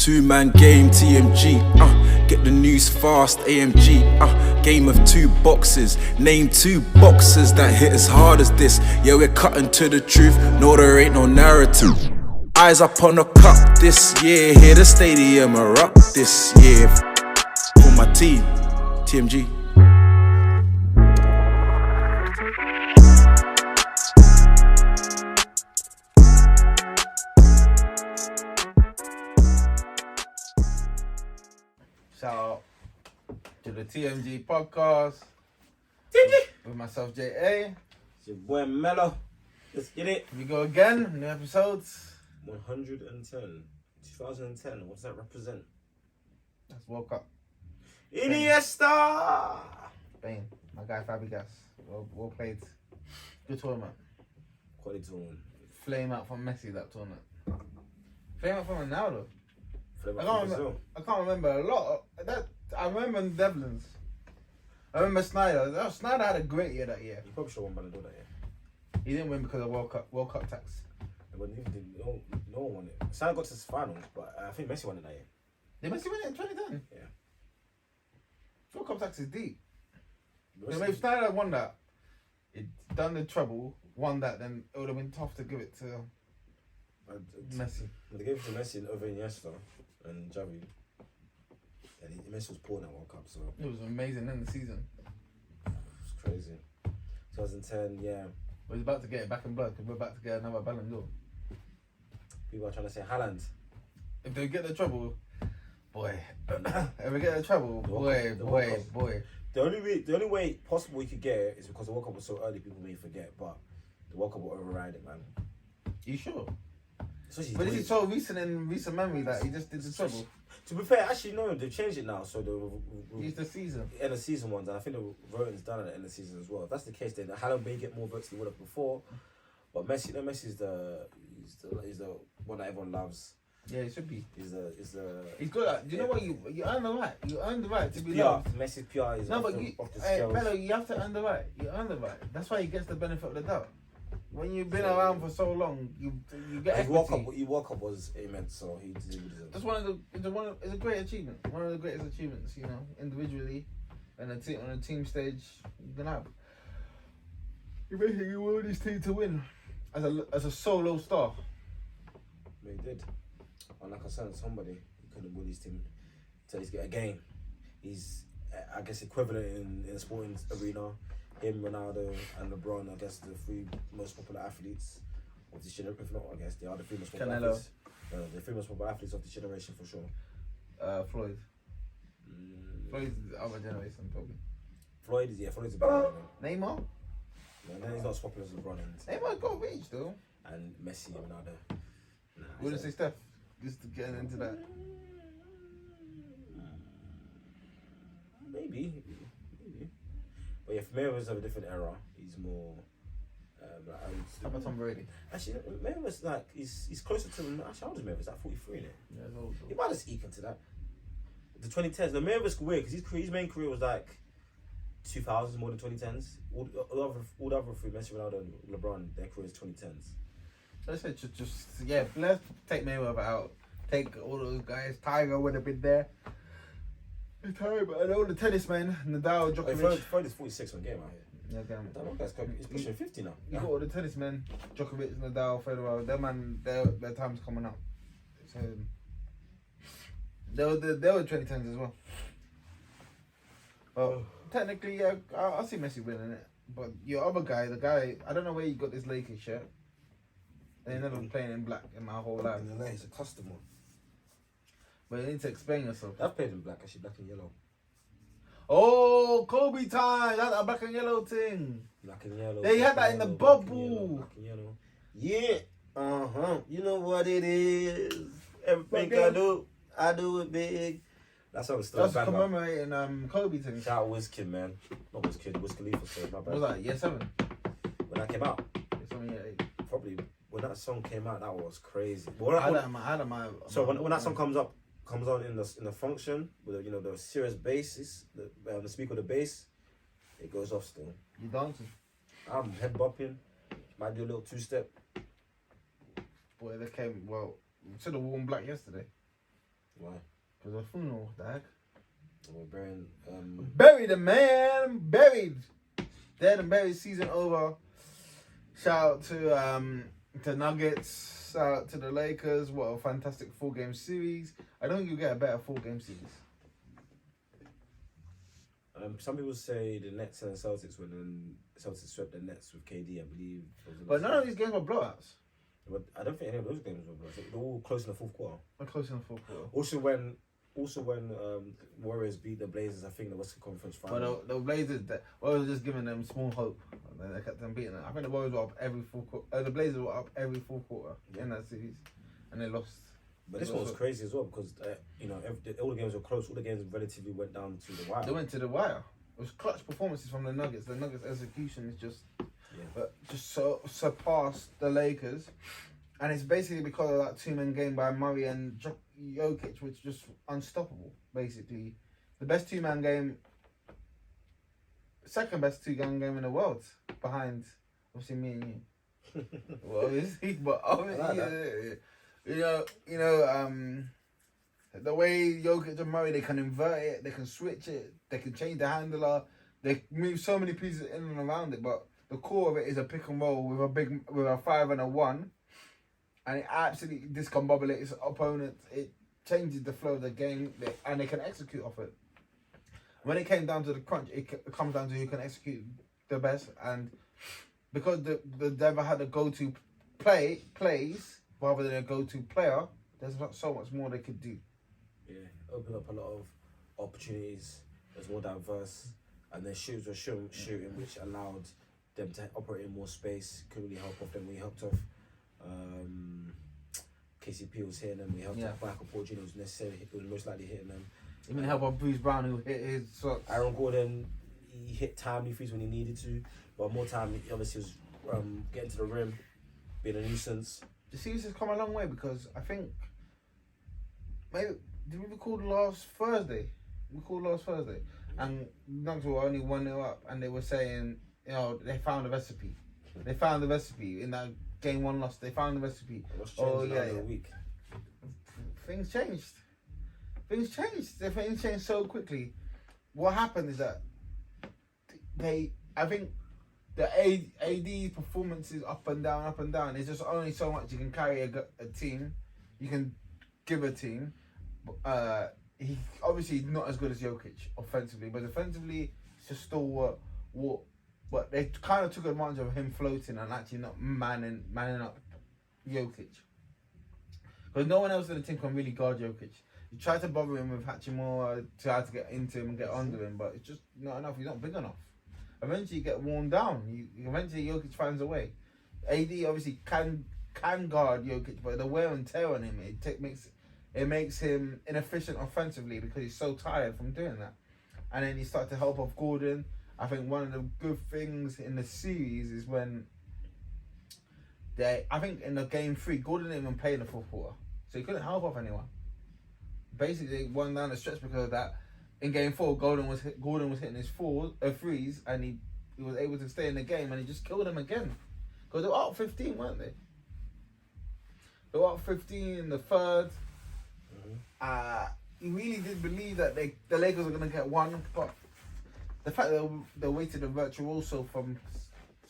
Two-man game, TMG, get the news fast, AMG, game of two boxes. Name two boxers that hit as hard as this. Yeah, we're cutting to the truth, no, there ain't no narrative. Eyes up on the cup this year, hear the stadium erupt this year. For my team, TMG. Shout out to the TMG podcast with myself, JA. It's your boy Mello. Let's get it. We go again, new episodes. 110. 2010. What's that represent? That's World Cup. Iniesta! Spain. My guy Fabregas. Well played. Good tournament. Quality tournament. Flame out from Messi that tournament. Flame out from Ronaldo. Flame I out can't from remember. Brazil. I can't remember a lot. I remember in Devlin's. I remember Snyder. Snyder had a great year that year. You probably should have won Ballon d'Or that year. He didn't win because of World Cup tax. But no one won it. Salah got to his finals, but I think Messi won it that year. Did Messi win it in 2010? Yeah. World Cup tax is deep. Messi- So if Snyder won that, it done the treble, won that, then it would have been tough to give it to Messi. They gave it to Messi over Iniesta and Xavi. And Messi was poor in that World Cup, so It was amazing in the season. it's crazy. 2010, yeah. But he's about to get it back in blood because we're about to get another Ballon d'Or. People are trying to say Haaland. If they get the treble, boy. If we get the treble, The boy. The only way possible we could get it is because the World Cup was so early, people may forget, but the World Cup will override it, man. You sure? Especially But this is so recent memory that he just did the treble. To be fair, actually no, they've changed it now, so He's the season. end of season ones, and I think the voting's done at the end of season as well. If that's the case, then Haaland may get more votes than he would have before. But Messi's the one that everyone loves. Yeah, it should be. He's the. He's good at. Do you know what you earn the right? You earn the right to be PR. loved. Messi's PR is No, off but the hey, scales. Mello, you have to earn the right. You earn the right. That's why he gets the benefit of the doubt. When you've been around for so long, you get His equity. World Cup was immense, so he deserved it. That's it's a great achievement. One of the greatest achievements, you know, individually and on a team stage you can have. You basically want this team to win as a solo star. But he did. Unlike I said, somebody he couldn't win his team to get a game. He's, I guess, equivalent in the sporting arena. Him, Ronaldo, and LeBron, I guess, the three most popular athletes of this generation. If not, I guess they are the three most popular Canelo. athletes. The three most popular athletes of this generation for sure. Floyd. Floyd's the other generation, probably. Floyd's a better man. Neymar? No, he's not as popular as LeBron Neymar got reach though. and Messi and Ronaldo. Wouldn't say Steph. Just getting into that. Maybe. But yeah, Mayweather's of a different era. He's more. How about Tom Brady? Actually, Mayweather's like he's closer to. Actually, how old is Mayweather's like 43 now. Yeah, it's old. He might just eke into that. The 2010s. The Mayweather's weird because his main career was like 2000s more than 2010s. All the other three, Messi, Ronaldo, and LeBron, their careers 2010s. Let's say let's take Mayweather out. Take all those guys. Tiger would have been there. Tiger, and all the tennis men, Nadal, Djokovic. Floyd is 46 on game out here. Yeah, damn. That guy's pushing 50 now. You got all the tennis men, Djokovic, Nadal, Federer. Their time's coming up. So they were 2010s as well. Well, technically, yeah, I see Messi winning it. But your other guy, I don't know where you got this Lakers shirt. They never playing in black in my whole life. He's a custom one. But you need to explain yourself. I've played in black, actually, black and yellow. Oh, Kobe time! That's a black and yellow thing. Black and yellow. They had that in the bubble. Black and yellow. Yeah. You know what it is. Everything Big. I do it big. That song is still That's bad. commemorating Kobe thing. Shout out Wizkid, man. Not Wizkid, Wiz Khalifa, sorry, my What bad. was that? Year 7? When that came out, Year 7, year 8. probably when that song came out, that was crazy. But I had my. so when that song comes on in the function with the serious bass, the speaker of the bass, it goes off still. You dancing? I'm head bopping, might do a little 2-step. Boy, they came. Well, should have worn black yesterday. Why? Because of the funeral, what the heck? We're burying. Buried the man, buried. Dead and buried, season over. Shout out to Nuggets. Shout out to the Lakers. What a fantastic 4-game series. I don't think you get a better 4-game series. Some people say the Nets and the Celtics when the Celtics swept the Nets with KD, I believe. But none of these games were blowouts. But I don't think any of those games were blowouts. They're all close in the fourth quarter. They're close in the fourth quarter. Also when Warriors beat the Blazers, I think the Western Conference final. But the Blazers, Warriors just giving them small hope. And they kept them beating them. I think the Warriors were up every fourth quarter. The Blazers were up every fourth quarter in that series, and they lost. But this one was crazy as well because all the games were close. All the games relatively went down to the wire. They went to the wire. It was clutch performances from the Nuggets. The Nuggets' execution is just so surpassed the Lakers, and it's basically because of that 2-man game by Murray and Jokic, which is just unstoppable. Basically, the best 2-man game, second best 2-man game in the world, behind obviously me and you. Well, obviously, but obviously, the way Jokic and Murray, they can invert it, they can switch it, they can change the handler, they move so many pieces in and around it, but the core of it is a pick and roll with a 5 and a 1, and it absolutely discombobulates opponents. It changes the flow of the game, and they can execute off it. When it came down to the crunch, it comes down to who can execute the best, and because the Denver had a go-to plays rather than a go-to player, there's not so much more they could do. Yeah, opened up a lot of opportunities. It was more diverse, and their shooters were shooting, which allowed them to operate in more space. Couldn't really help off them. We helped off. KCP was hitting them. We helped off Michael Porter Jr. was most likely hitting them. Even help off Bruce Brown, who hit his shots. Aaron Gordon, he hit timely threes when he needed to, but more time he obviously was getting to the rim, being a nuisance. The series has come a long way because I think maybe did we record last Thursday? And Nuggets were only 1-0 up, and they were saying, they found a recipe. They found the recipe in that game 1 loss. They found the recipe. Week. Things changed. Things changed so quickly. What happened is that I think the AD performances up and down. There's just only so much you can carry a team. You can give a team. He obviously not as good as Jokic offensively, but defensively, it's just still what. But they kind of took advantage of him floating and actually not manning up Jokic. Because no one else in the team can really guard Jokic. You try to bother him with Hachimura, try to get into him and get under him, but it's just not enough. He's not big enough. Eventually, you get worn down. Eventually, Jokic finds a way. AD obviously can guard Jokic, but the wear and tear on him, it makes him inefficient offensively because he's so tired from doing that. And then you start to help off Gordon. I think one of the good things in the series is when I think in the game 3, Gordon didn't even play in the fourth quarter, so he couldn't help off anyone. Basically, won down the stretch because of that. In game 4, Gordon was hitting his threes, and he was able to stay in the game, and he just killed him again. Because they were up 15, weren't they? They were up 15 in the third. He really did believe that the Lakers were going to get one, but the fact that they waited a virtuoso from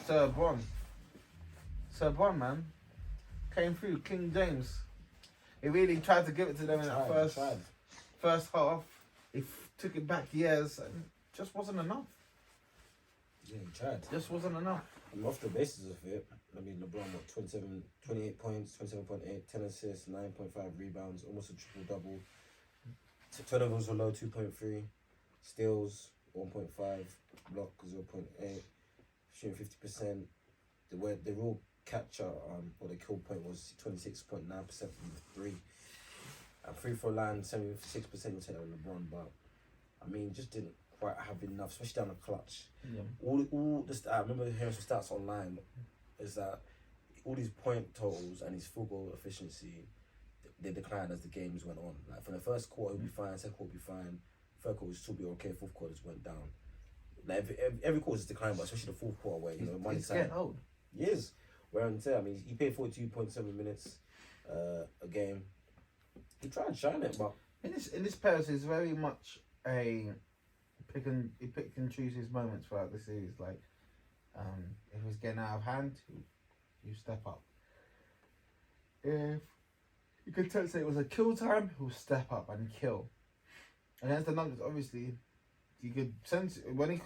Sir Bron, man, came through. King James. He really tried to give it to them in that first half. He took it back years and just wasn't enough. Yeah, he tried. Just wasn't enough. I'm off the basis of it. I mean, LeBron, 28 points, 27.8, 10 assists, 9.5 rebounds, almost a triple-double. Turnovers were low, 2.3. Steals, 1.5. Block, 0.8. Shooting 50%. The real catcher, or the kill point was 26.9% from 3. At free throw line, 76% you'll take on LeBron, but I mean, just didn't quite have enough, especially down the clutch. Yeah. All the I remember hearing some stats online, is that all these point totals and his field goal efficiency, they declined as the games went on. Like for the first quarter, he'll be fine. Second quarter, he'll be fine. Third quarter, he'll still be okay. Fourth quarter just went down. Like every quarter is declined, but especially the fourth quarter where money's getting old. He is. Wear and tear. I mean, he played 42.7 minutes a game. He tried to shine it, but In this pairs is very much a he pick and choose his moments throughout the series. Like, if it's getting out of hand, you step up. If you could say it was a kill time, he'll step up and kill. Against the Nuggets, obviously, you could sense when he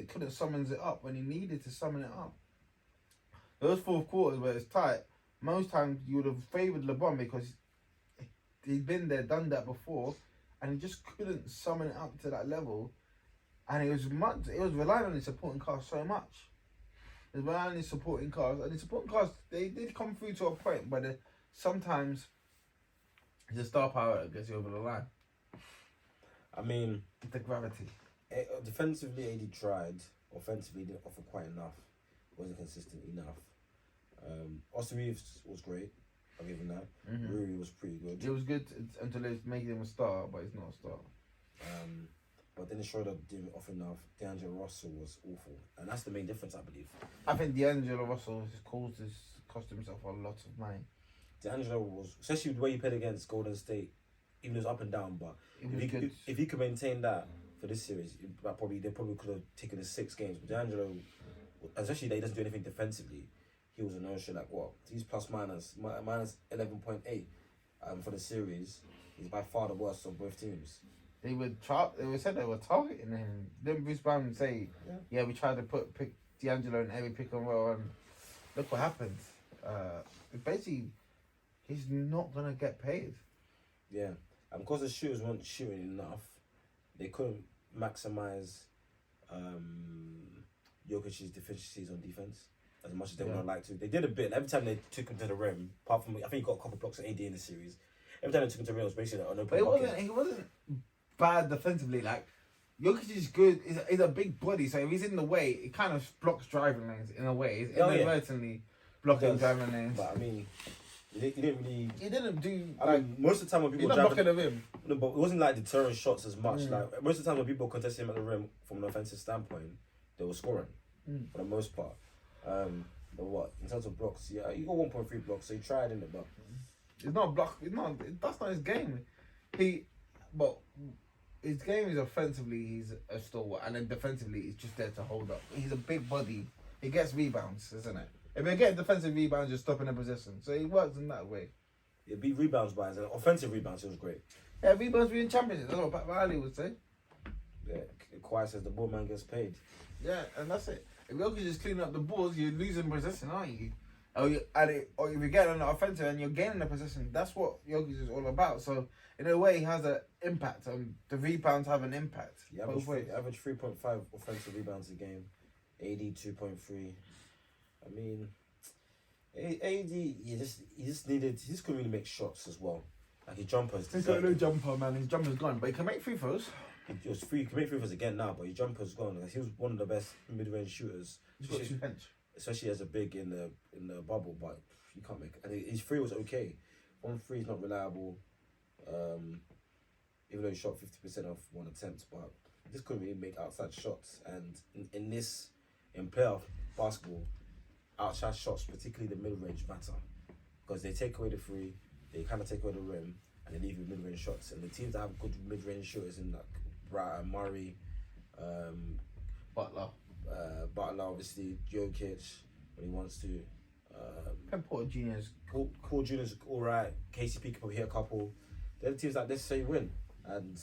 couldn't summon it up when he needed to summon it up. Those fourth quarters where it's tight, most times you would have favoured LeBron because he'd been there, done that before, and he just couldn't summon it up to that level. And it was relying on his supporting cast so much. It was relying on his supporting cast, and his supporting cast, they did come through to a point, but sometimes it's the star power that gets you over the line. I mean, The gravity. Defensively, AD tried. Offensively, didn't offer quite enough. Wasn't consistent enough. Austin Reeves was great. I'll give him that. Rui was pretty good. It was good until they made him a star, but he's not a star. But then it showed up didn't offer enough. D'Angelo Russell was awful, and that's the main difference, I believe. I think D'Angelo Russell has cost himself a lot of money. D'Angelo was, especially the way he played against Golden State, even though it was up and down, but if he could maintain that for this series, they probably could have taken the 6 games. But D'Angelo, especially that he doesn't do anything defensively, he was an no-show. Like what? He's minus 11.8 for the series. He's by far the worst of both teams. They said they were targeting him. Didn't Bruce Brown say, yeah, we tried to pick D'Angelo in every pick and roll, and look what happened. Basically, he's not gonna get paid. Yeah, and because the shooters weren't shooting enough, they couldn't maximize Jokic's deficiencies on defense as much as they would have liked to. They did a bit. Every time they took him to the rim, apart from I think he got a couple blocks at AD in the series. Every time they took him to the rim, it was basically an open bucket. He wasn't bad defensively. Like, Jokic is good. He's a big body, so if he's in the way, it kind of blocks driving lanes in a way. He's inadvertently blocking driving lanes. But I mean, he didn't really. He didn't do. I mean, most of the time when people he's not blocking the rim. No, but it wasn't like deterrent shots as much. Like most of the time when people contested him at the rim from an offensive standpoint, they were scoring for the most part. But what in terms of blocks? Yeah, he got 1.3 blocks, so he tried, didn't it? But it's not block. It's not. That's not his game. But his game is offensively he's a stalwart, and then defensively he's just there to hold up. He's a big body. He gets rebounds, isn't it? If they get defensive rebounds, you're stopping the possession. So he works in that way. It'd be rebounds by his offensive rebounds. It was great. Yeah, rebounds win championships. That's what Pat Riley would say. Yeah, Kawhi says the ball man gets paid. Yeah, and that's it. If Jokic just clean up the balls, you're losing possession, aren't you? Or if you get on the offensive and you're gaining the possession, that's what Jokic is all about. So in a way, he has an impact. The rebounds have an impact. Yeah, average 3.5 offensive rebounds a game. AD 2.3. I mean, AD he just couldn't really make shots as well. Like his jumpers. He's got no jumper, man. His jumper's gone, but he can make free throws. He can make free throws again now, but his jumper's gone. Like, he was one of the best mid-range shooters. He's got 2 bench. Especially as a big in the bubble, but you can't make. And his free was okay. 1 3 is not reliable. Even though he shot 50% off 1 attempt, but he just couldn't really make outside shots. And in playoff basketball, outside shots, particularly the mid-range, matter because they take away the free, they kind of take away the rim, and they leave you mid-range shots. And the teams that have good mid-range shooters in like Murray, Butler, obviously Jokic when he wants to. and Porter Jr.'s Paul Jr.'s all right. KCP can probably hit a couple. They're the teams like this say win, and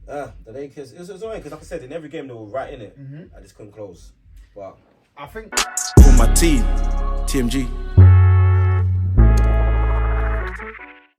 the Lakers. It was annoying because, like I said, in every game they were right in it. I just couldn't close, but I think For my team, TMG.